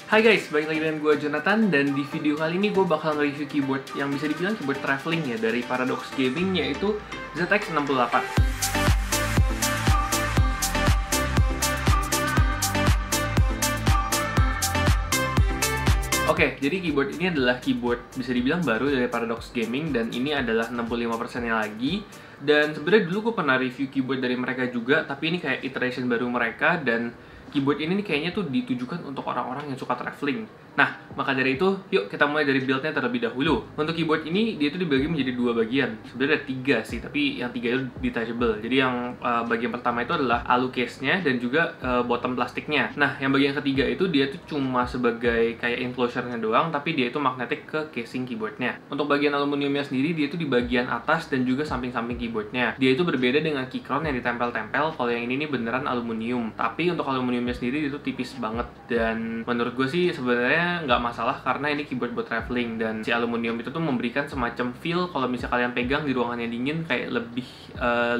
Hai guys, balik lagi dengan gue Jonathan. Dan di video kali ini gue bakal nge-review keyboard yang bisa dibilang keyboard traveling ya dari Paradox Gaming, yaitu ZX68. Oke, jadi keyboard ini adalah keyboard bisa dibilang baru dari Paradox Gaming, dan ini adalah 65%-nya lagi. Dan sebenarnya dulu gue pernah review keyboard dari mereka juga, tapi ini kayak iteration baru mereka, dan keyboard ini nih kayaknya tuh ditujukan untuk orang-orang yang suka traveling. Nah, maka dari itu, yuk kita mulai dari build-nya terlebih dahulu. Untuk keyboard ini, dia tuh dibagi menjadi dua bagian. Sebenarnya ada 3 sih, tapi yang 3 itu detachable. Jadi yang bagian pertama itu adalah alu case-nya dan juga bottom plastiknya. Nah, yang bagian ketiga itu dia tuh cuma sebagai kayak enclosure-nya doang, tapi dia itu magnetic ke casing keyboardnya. Untuk bagian aluminiumnya sendiri, dia itu di bagian atas dan juga samping-samping keyboardnya. Dia itu berbeda dengan key crown yang ditempel-tempel. Kalau yang ini nih beneran aluminium. Tapi untuk aluminiumnya sendiri itu tipis banget, dan menurut gue sih sebenarnya nggak masalah karena ini keyboard buat traveling, dan si aluminium itu tuh memberikan semacam feel kalau misalnya kalian pegang di ruangan yang dingin kayak lebih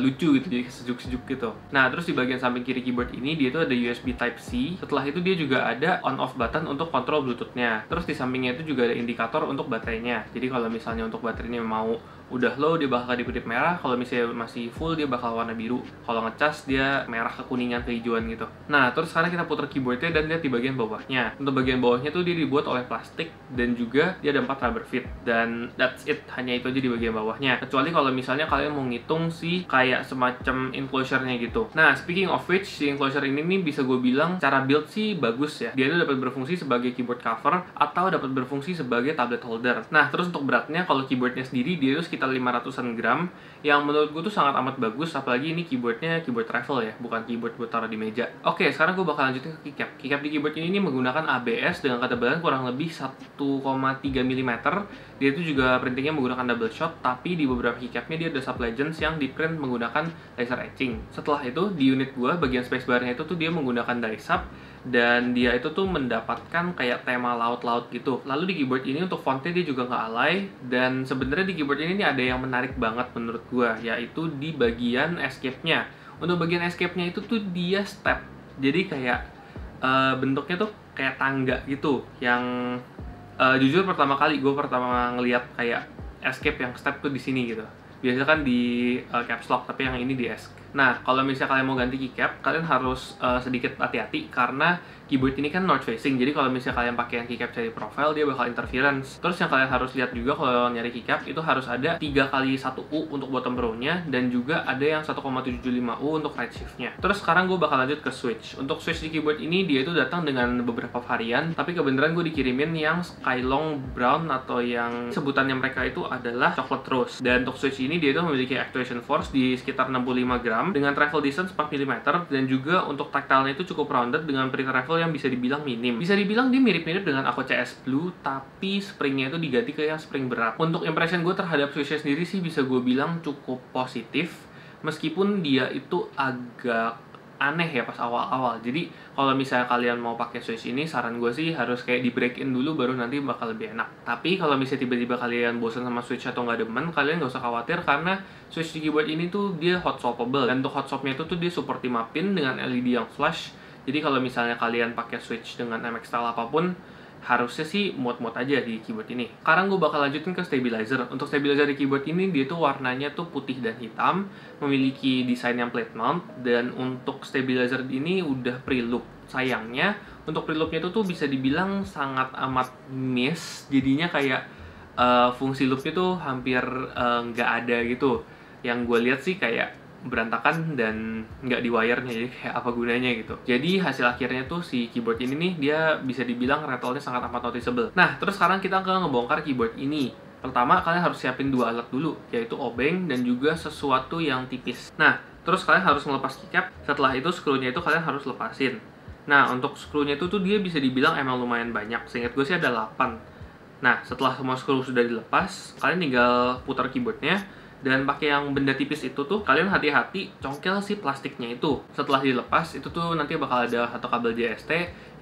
lucu gitu, jadi sejuk-sejuk gitu. Nah, terus di bagian samping kiri keyboard ini dia tuh ada USB Type-C. Setelah itu dia juga ada on-off button untuk kontrol Bluetooth-nya. Terus di sampingnya itu juga ada indikator untuk baterainya. Jadi kalau misalnya untuk baterainya mau udah low, dia bakal kedip-kedip merah. Kalau misalnya masih full, dia bakal warna biru. Kalau ngecas, dia merah kekuningan kehijauan gitu. Nah, terus sekarang kita putar keyboardnya dan lihat di bagian bawahnya. Untuk bagian bawahnya tuh dia dibuat oleh plastik, dan juga dia ada 4 rubber feet. Dan that's it, hanya itu aja di bagian bawahnya. Kecuali kalau misalnya kalian mau ngitung sih kayak semacam enclosure-nya gitu. Nah, speaking of which, si enclosure ini nih bisa gue bilang cara build sih bagus ya. Dia tuh dapat berfungsi sebagai keyboard cover atau dapat berfungsi sebagai tablet holder. Nah, terus untuk beratnya, kalau keyboardnya sendiri dia tuh sekitar 500-an gram, yang menurut gue tuh sangat amat bagus. Apalagi ini keyboardnya keyboard travel ya, bukan keyboard buat taruh di meja. Oke, sekarang gue bakal lanjutin ke keycap. Keycap di keyboard ini menggunakan ABS dengan ketebalan kurang lebih 1,3 mm. Dia itu juga printingnya menggunakan double shot, tapi di beberapa keycapnya dia ada sub-legends yang di-print menggunakan laser etching. Setelah itu, di unit gue, bagian spacebar-nya itu tuh dia menggunakan die sub, dan dia itu tuh mendapatkan kayak tema laut-laut gitu. Lalu di keyboard ini untuk fontnya dia juga nggak alay, dan sebenarnya di keyboard ini nih ada yang menarik banget menurut gue, yaitu di bagian escape-nya. Untuk bagian escape-nya itu tuh dia step, jadi kayak bentuknya tuh kayak tangga gitu, yang jujur pertama kali gue ngeliat kayak escape yang step tuh di sini gitu. Biasanya kan di caps lock, tapi yang ini di escape. Nah, kalau misalnya kalian mau ganti keycap, kalian harus sedikit hati-hati karena keyboard ini kan north facing. Jadi kalau misalnya kalian pakai yang keycap seri profile, dia bakal interference. Terus yang kalian harus lihat juga kalau nyari keycap itu harus ada 3x1U untuk bottom row-nya, dan juga ada yang 1,75U untuk right shift-nya. Terus sekarang gue bakal lanjut ke switch. Untuk switch di keyboard ini dia itu datang dengan beberapa varian, tapi kebenaran gue dikirimin yang Skylong Brown, atau yang sebutannya mereka itu adalah Chocolate Rose. Dan untuk switch ini dia itu memiliki actuation force di sekitar 65 gram dengan travel distance 4 mm, dan juga untuk tactile-nya itu cukup rounded dengan pre-travel yang bisa dibilang minim. Bisa dibilang dia mirip-mirip dengan Ako CS Blue, tapi springnya itu diganti ke yang spring berat. Untuk impression gue terhadap switch-nya sendiri sih bisa gue bilang cukup positif, meskipun dia itu agak aneh ya pas awal-awal. Jadi kalau misalnya kalian mau pakai switch ini, saran gue sih harus kayak di break in dulu, baru nanti bakal lebih enak. Tapi kalau misalnya tiba-tiba kalian bosan sama switch atau nggak demen, kalian nggak usah khawatir karena switch di keyboard ini tuh dia hot swappable, dan untuk hot swapnya itu tuh dia support 5 pin dengan LED yang flash. Jadi kalau misalnya kalian pakai switch dengan MX style apapun, harusnya sih muat-muat aja di keyboard ini. Sekarang gue bakal lanjutin ke stabilizer. Untuk stabilizer di keyboard ini, dia tuh warnanya tuh putih dan hitam, memiliki desain yang plate mount, dan untuk stabilizer ini udah preloop. Sayangnya, untuk preloopnya itu tuh bisa dibilang sangat amat miss, jadinya kayak fungsi loopnya tuh hampir nggak ada gitu. Yang gue lihat sih kayak berantakan dan nggak di wire-nya, jadi kayak apa gunanya gitu. Jadi hasil akhirnya tuh si keyboard ini nih dia bisa dibilang rattle-nya sangat amat noticeable. Nah, terus sekarang kita ke ngebongkar keyboard ini. Pertama, kalian harus siapin 2 alat dulu, yaitu obeng dan juga sesuatu yang tipis. Nah, terus kalian harus melepas keycap. Setelah itu skrunya itu kalian harus lepasin. Nah, untuk skrunya itu tuh dia bisa dibilang emang lumayan banyak. Seingat gue sih ada 8. Nah, setelah semua skru sudah dilepas, kalian tinggal putar keyboardnya. Dan pakai yang benda tipis itu tuh kalian hati-hati congkel si plastiknya itu. Setelah dilepas itu tuh nanti bakal ada satu kabel JST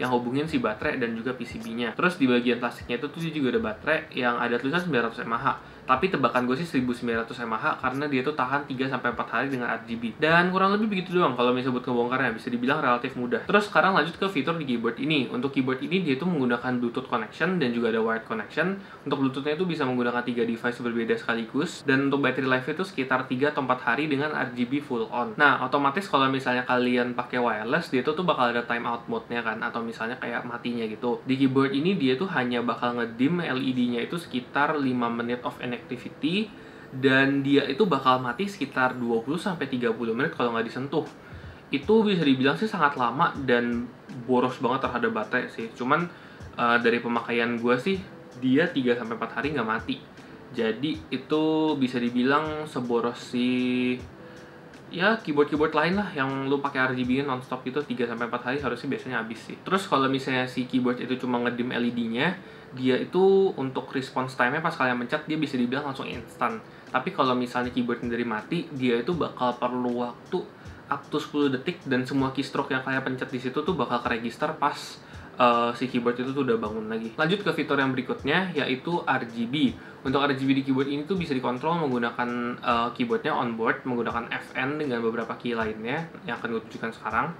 yang hubungin si baterai dan juga PCB-nya. Terus di bagian plastiknya itu tuh juga ada baterai yang ada tulisan 900 mAh. Tapi tebakan gue sih 1900 mAh karena dia tuh tahan 3-4 hari dengan RGB. Dan kurang lebih begitu doang kalau misalnya buat ngebongkarnya, bisa dibilang relatif mudah. Terus sekarang lanjut ke fitur di keyboard ini. Untuk keyboard ini dia tuh menggunakan Bluetooth connection dan juga ada wired connection. Untuk Bluetoothnya itu bisa menggunakan 3 device berbeda sekaligus. Dan untuk battery life itu sekitar 3 atau 4 hari dengan RGB full on. Nah, otomatis kalau misalnya kalian pakai wireless, dia tuh bakal ada timeout mode-nya kan, atau misalnya kayak matinya gitu. Di keyboard ini dia tuh hanya bakal ngedim LED-nya itu sekitar 5 menit of inactivity, dan dia itu bakal mati sekitar 20-30 menit kalau nggak disentuh. Itu bisa dibilang sih sangat lama dan boros banget terhadap baterai sih. Cuman dari pemakaian gue sih, dia 3-4 hari nggak mati. Jadi itu bisa dibilang seboros si ya keyboard lain lah yang lu pakai RGB nonstop itu 3-4 hari harusnya biasanya habis sih. Terus kalau misalnya si keyboard itu cuma ngedim LED-nya, dia itu untuk response time-nya pas kalian mencet dia bisa dibilang langsung instan. Tapi kalau misalnya keyboardnya dari mati, dia itu bakal perlu waktu up to 10 detik dan semua keystroke yang kalian pencet di situ tuh bakal keregister pas si keyboard itu tuh udah bangun lagi. Lanjut ke fitur yang berikutnya, yaitu RGB. Untuk RGB di keyboard ini tuh bisa dikontrol menggunakan keyboardnya onboard, menggunakan FN dengan beberapa key lainnya yang akan gue tunjukkan sekarang.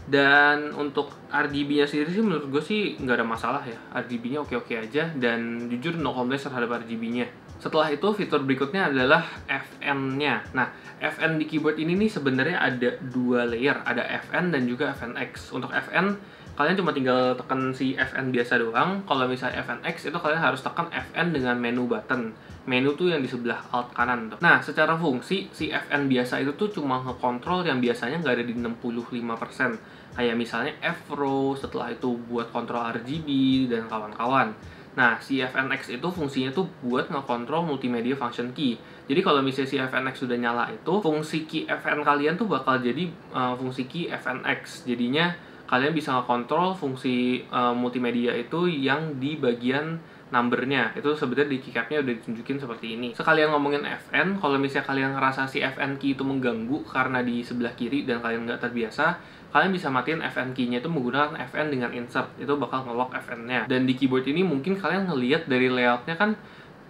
Dan untuk RGB-nya sendiri sih menurut gue sih nggak ada masalah ya. RGB-nya oke-oke aja, dan jujur no complaints terhadap RGB-nya. Setelah itu fitur berikutnya adalah FN-nya. Nah, FN di keyboard ini nih sebenarnya ada 2 layer, ada FN dan juga FNX. Untuk FN, kalian cuma tinggal tekan si FN biasa doang. Kalau misalnya FNX itu kalian harus tekan FN dengan menu button. Menu tuh yang di sebelah alt kanan tuh. Nah, secara fungsi, si FN biasa itu tuh cuma ngekontrol yang biasanya nggak ada di 65%. Kayak misalnya F-row, setelah itu buat kontrol RGB, dan kawan-kawan. Nah, si FNX itu fungsinya tuh buat ngekontrol multimedia function key. Jadi kalau misalnya si FNX sudah nyala itu, fungsi key FN kalian tuh bakal jadi fungsi key FNX. Jadinya kalian bisa ngekontrol fungsi multimedia itu yang di bagian numbernya. Itu sebenarnya di keycapnya udah ditunjukin seperti ini. Sekalian ngomongin FN, kalau misalnya kalian ngerasa si FN key itu mengganggu karena di sebelah kiri dan kalian nggak terbiasa, kalian bisa matiin FN key-nya itu menggunakan FN dengan insert. Itu bakal nge-lock FN-nya. Dan di keyboard ini mungkin kalian ngelihat dari layout-nya kan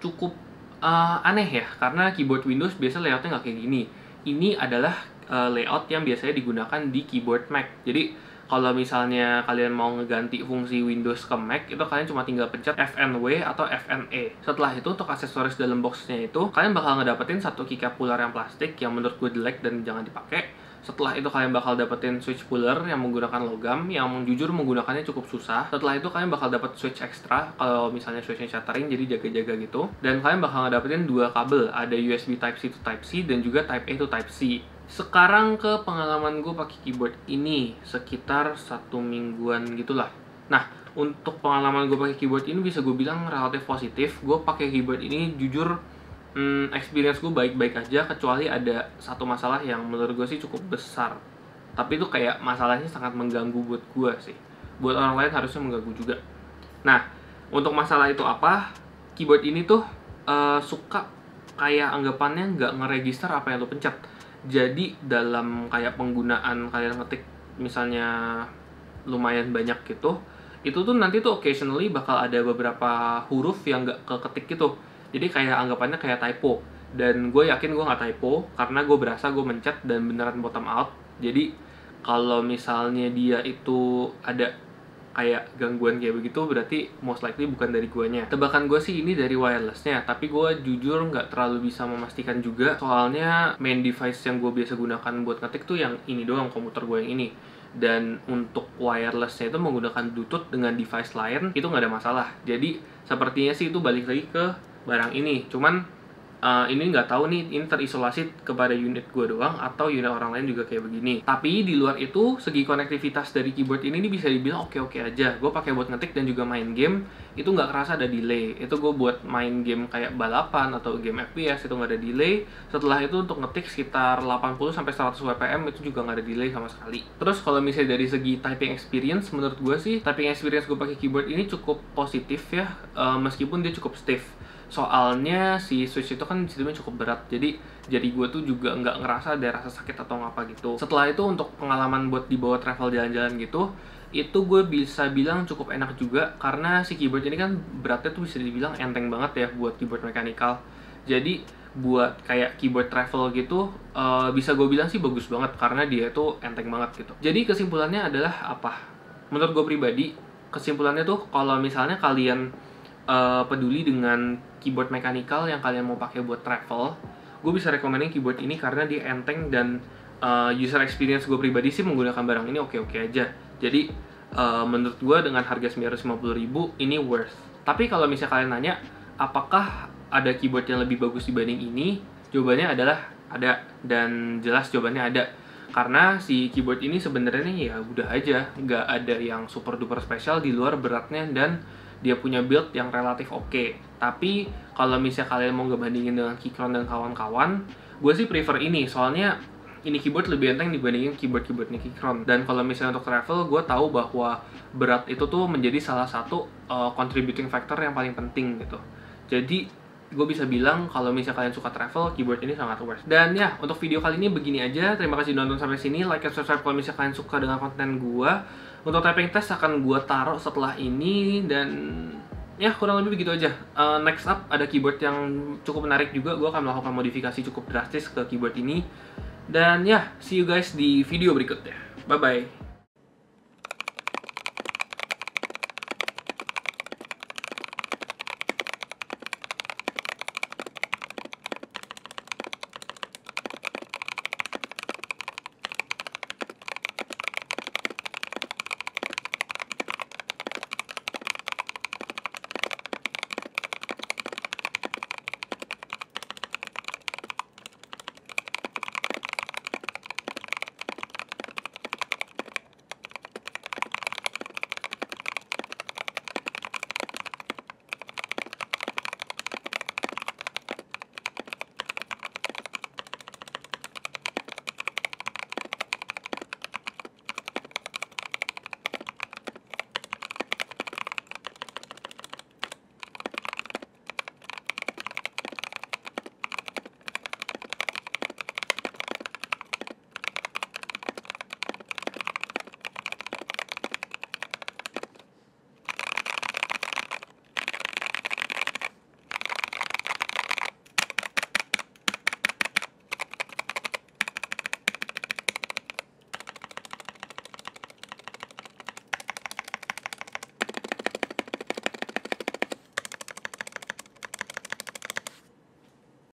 cukup aneh ya, karena keyboard Windows biasa layout-nya nggak kayak gini. Ini adalah layout yang biasanya digunakan di keyboard Mac. Jadi kalau misalnya kalian mau ngeganti fungsi Windows ke Mac, itu kalian cuma tinggal pencet FNW atau FNE. Setelah itu untuk aksesoris dalam boxnya itu, kalian bakal ngedapetin satu keycap puller yang plastik yang menurut gue jelek dan jangan dipakai. Setelah itu kalian bakal dapetin switch puller yang menggunakan logam, yang jujur menggunakannya cukup susah. Setelah itu kalian bakal dapet switch ekstra kalau misalnya switchnya shattering, jadi jaga-jaga gitu. Dan kalian bakal ngedapetin 2 kabel, ada USB Type-C to Type-C dan juga Type-A to Type-C. Sekarang ke pengalaman gue pakai keyboard ini sekitar 1 mingguan gitulah. Nah, untuk pengalaman gue pakai keyboard ini bisa gue bilang relatif positif. Gue pakai keyboard ini jujur experience gue baik-baik aja, kecuali ada satu masalah yang menurut gue sih cukup besar. Tapi itu kayak masalahnya sangat mengganggu buat gue sih. Buat orang lain harusnya mengganggu juga. Nah, untuk masalah itu apa? Keyboard ini tuh suka kayak anggapannya nggak ngeregister apa yang lo pencet. Jadi dalam kayak penggunaan kalian ngetik misalnya lumayan banyak gitu, itu tuh nanti tuh occasionally bakal ada beberapa huruf yang nggak keketik gitu. Jadi kayak anggapannya kayak typo. Dan gue yakin gue nggak typo karena gue berasa gue mencet dan beneran bottom out. Jadi kalau misalnya dia itu ada kayak gangguan kayak begitu, berarti most likely bukan dari guanya. Tebakan gue sih ini dari wirelessnya, tapi gue jujur nggak terlalu bisa memastikan juga, soalnya main device yang gue biasa gunakan buat ngetik tuh yang ini doang, komputer gue yang ini. Dan untuk wirelessnya itu menggunakan Bluetooth dengan device lain, itu nggak ada masalah. Jadi sepertinya sih itu balik lagi ke barang ini. Cuman ini nggak tahu nih, ini terisolasi kepada unit gue doang atau unit orang lain juga kayak begini. Tapi di luar itu, segi konektivitas dari keyboard ini bisa dibilang oke-oke aja. Gue pakai buat ngetik dan juga main game, itu nggak kerasa ada delay. Itu gue buat main game kayak balapan atau game FPS itu nggak ada delay. Setelah itu untuk ngetik sekitar 80-100 WPM itu juga nggak ada delay sama sekali. Terus kalau misalnya dari segi typing experience, menurut gue sih typing experience gue pakai keyboard ini cukup positif ya, meskipun dia cukup stiff. Soalnya si switch itu kan sistemnya cukup berat, jadi gue tuh juga nggak ngerasa ada rasa sakit atau apa gitu. Setelah itu untuk pengalaman buat dibawa travel jalan-jalan gitu, itu gue bisa bilang cukup enak juga, karena si keyboard ini kan beratnya tuh bisa dibilang enteng banget ya buat keyboard mechanical. Jadi buat kayak keyboard travel gitu, bisa gue bilang sih bagus banget karena dia tuh enteng banget gitu. Jadi kesimpulannya adalah apa? Menurut gue pribadi, kesimpulannya tuh kalau misalnya kalian peduli dengan keyboard mechanical yang kalian mau pakai buat travel, gue bisa rekomenin keyboard ini karena dia enteng dan user experience gue pribadi sih menggunakan barang ini oke-oke aja. Jadi menurut gue dengan harga 950.000 ini worth. Tapi kalau misalnya kalian nanya apakah ada keyboard yang lebih bagus dibanding ini, jawabannya adalah ada, dan jelas jawabannya ada. Karena si keyboard ini sebenarnya ya udah aja, nggak ada yang super duper spesial di luar beratnya, dan dia punya build yang relatif oke. Tapi kalau misalnya kalian mau ngebandingin dengan Keychron dan kawan-kawan, gue sih prefer ini, soalnya ini keyboard lebih enteng dibandingin keyboard-keyboardnya Keychron. Dan kalau misalnya untuk travel, gue tahu bahwa berat itu tuh menjadi salah satu contributing factor yang paling penting gitu. Jadi gue bisa bilang kalau misalnya kalian suka travel, keyboard ini sangat worth. Dan ya, untuk video kali ini begini aja. Terima kasih nonton sampai sini. Like dan subscribe kalau misalnya kalian suka dengan konten gue. Untuk typing test akan gue taruh setelah ini, dan ya kurang lebih begitu aja. Next up ada keyboard yang cukup menarik juga. Gue akan melakukan modifikasi cukup drastis ke keyboard ini. Dan ya, see you guys di video berikutnya. Bye-bye.